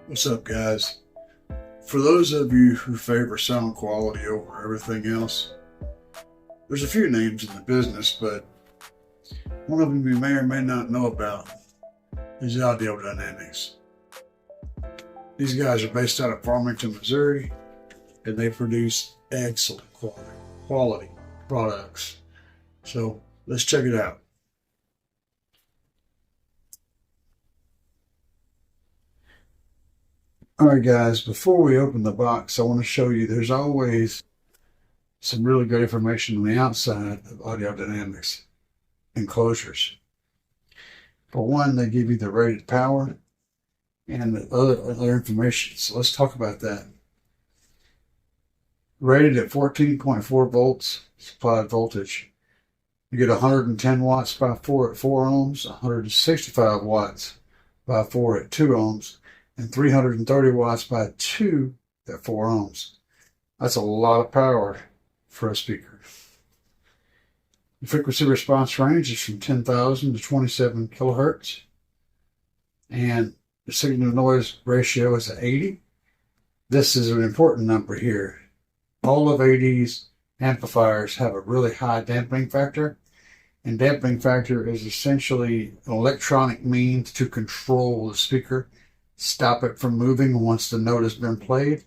What's up, guys? For those of you who favor sound quality over everything else, there's a few names in the business, but one of them you may or may not know about is ADMK600. These guys are based out of Farmington, Missouri, and they produce excellent quality products. So let's check it out. Alright guys, before we open the box, I want to show you there's always some really good information on the outside of Audio Dynamics enclosures. For one, they give you the rated power and the other information. So let's talk about that. Rated at 14.4 volts supplied voltage. You get 110 watts by 4 at 4 ohms, 165 watts by 4 at 2 ohms, and 330 watts by 2 at 4 ohms. That's a lot of power for a speaker. The frequency response range is from 10,000 to 27 kilohertz, and the signal to noise ratio is 80. This is an important number here. All of AD's amplifiers have a really high dampening factor, and dampening factor is essentially an electronic means to control the speaker, stop it from moving once the note has been played.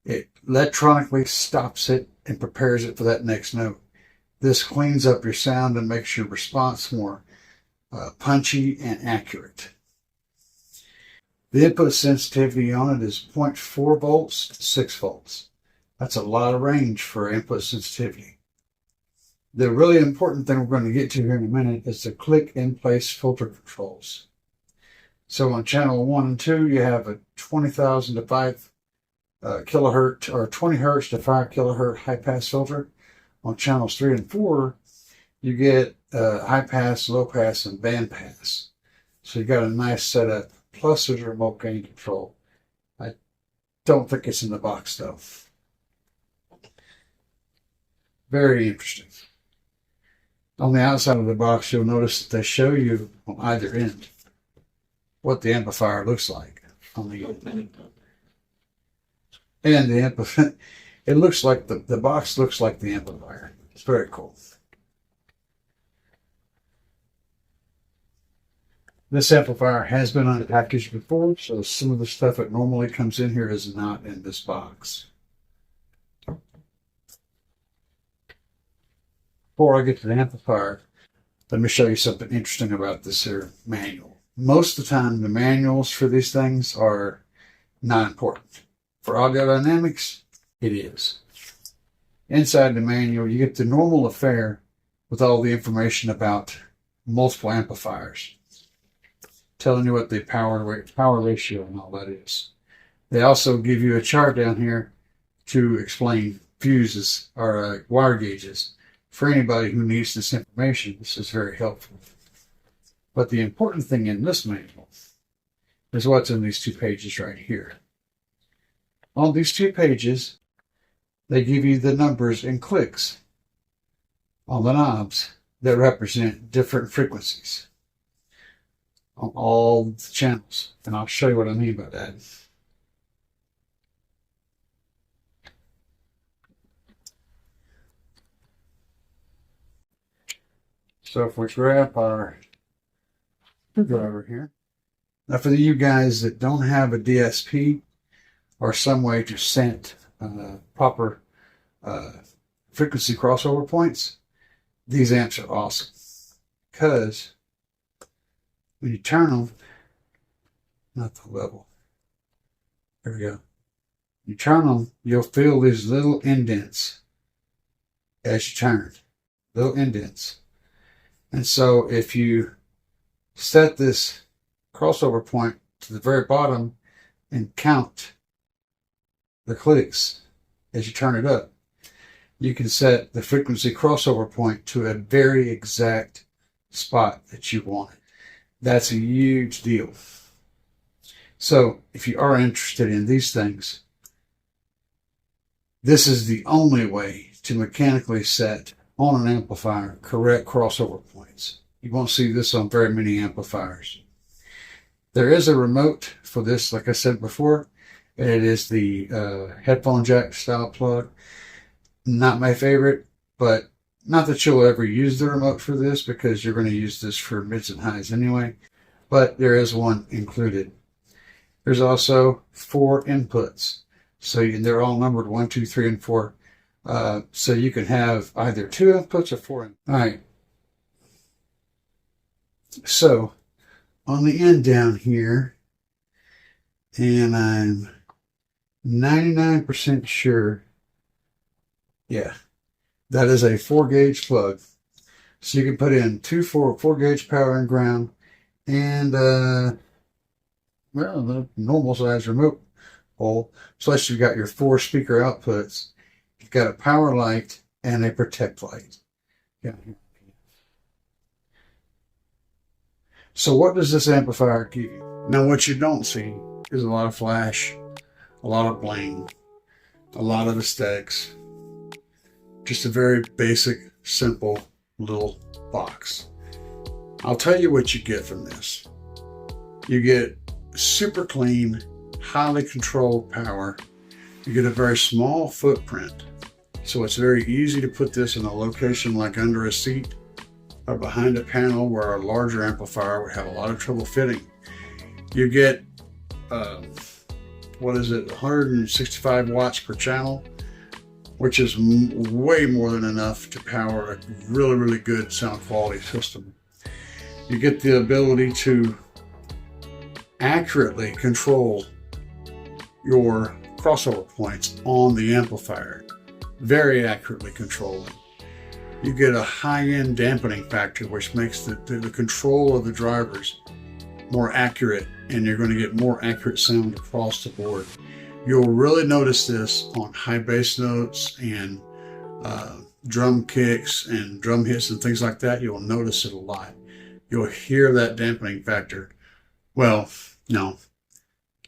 It electronically stops it and prepares it for that next note. This cleans up your sound and makes your response more punchy and accurate. The input sensitivity on it is 0.4 volts to 6 volts. That's a lot of range for input sensitivity. The really important thing we're going to get to here in a minute is the click-in-place filter controls. So on channel 1 and 2, you have a 20,000 to 5 kilohertz, or 20 hertz to 5 kilohertz high-pass filter. On channels 3 and 4, you get high-pass, low-pass, and band-pass. So you got a nice setup. Plus, there's a remote gain control. I don't think it's in the box, though. Very interesting. On the outside of the box, you'll notice that they show you on either end what the amplifier looks like on the end. And the amplifier, it looks like the box looks like the amplifier. It's very cool. This amplifier has been unpackaged before, so some of the stuff that normally comes in here is not in this box. Before I get to the amplifier, let me show you something interesting about this here manual. Most of the time, the manuals for these things are not important. For audio dynamics, it is. Inside the manual, you get the normal affair with all the information about multiple amplifiers, telling you what the power ratio and all that is. They also give you a chart down here to explain fuses or wire gauges. For anybody who needs this information, this is very helpful. But the important thing in this manual is what's in these 2 pages right here. On these 2 pages, they give you the numbers in clicks on the knobs that represent different frequencies on all the channels. And I'll show you what I mean by that. So if we grab our screwdriver here. Now for you guys that don't have a DSP or some way to set proper frequency crossover points, these amps are awesome. Because when you turn them, not the level, there we go. You turn them, you'll feel these little indents as you turn, little indents. And so if you set this crossover point to the very bottom and count the clicks as you turn it up, you can set the frequency crossover point to a very exact spot that you want. That's a huge deal. So if you are interested in these things, this is the only way to mechanically set on an amplifier correct crossover points. You won't see this on very many amplifiers. There is a remote for this, like I said before. It is the headphone jack style plug. Not my favorite, but not that you'll ever use the remote for this because you're going to use this for mids and highs anyway. But there is one included. There's also 4 inputs. So they're all numbered 1, 2, 3, and 4. So you can have either 2 inputs or 4 inputs. All right. So on the end down here, and I'm 99% sure, yeah, that is a 4-gauge plug. So you can put in 2 4-gauge power and ground, and well, the normal size remote hole. Plus you've got your 4 speaker outputs. You've got a power light and a protect light. Yeah. So what does this amplifier give you? Now what you don't see is a lot of flash, a lot of bling, a lot of aesthetics. Just a very basic, simple little box. I'll tell you what you get from this. You get super clean, highly controlled power. You get a very small footprint. So it's very easy to put this in a location like under a seat or behind a panel where a larger amplifier would have a lot of trouble fitting. You get, 165 watts per channel, which is way more than enough to power a really, really good sound quality system. You get the ability to accurately control your crossover points on the amplifier, very accurately control them. You get a high-end dampening factor, which makes the control of the drivers more accurate, and you're going to get more accurate sound across the board. You'll really notice this on high bass notes and drum kicks and drum hits and things like that. You'll notice it a lot. You'll hear that dampening factor. Well, no,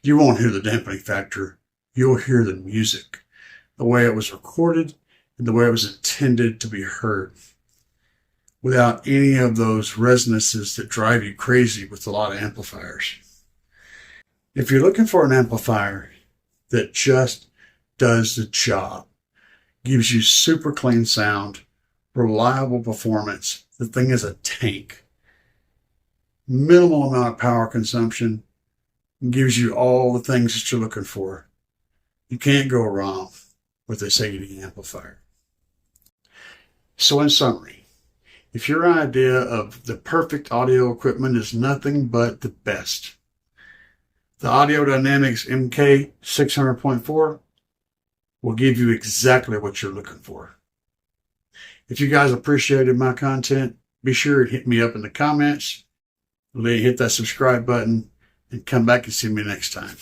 you won't hear the dampening factor. You'll hear the music, the way it was recorded and the way it was intended to be heard, without any of those resonances that drive you crazy with a lot of amplifiers. If you're looking for an amplifier that just does the job, gives you super clean sound, reliable performance, the thing is a tank, minimal amount of power consumption, gives you all the things that you're looking for, you can't go wrong with this AD amplifier. So in summary, if your idea of the perfect audio equipment is nothing but the best, the ADMK600.4 will give you exactly what you're looking for. If you guys appreciated my content, be sure to hit me up in the comments, hit that subscribe button, and come back and see me next time.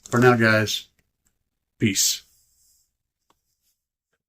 For now, guys, peace.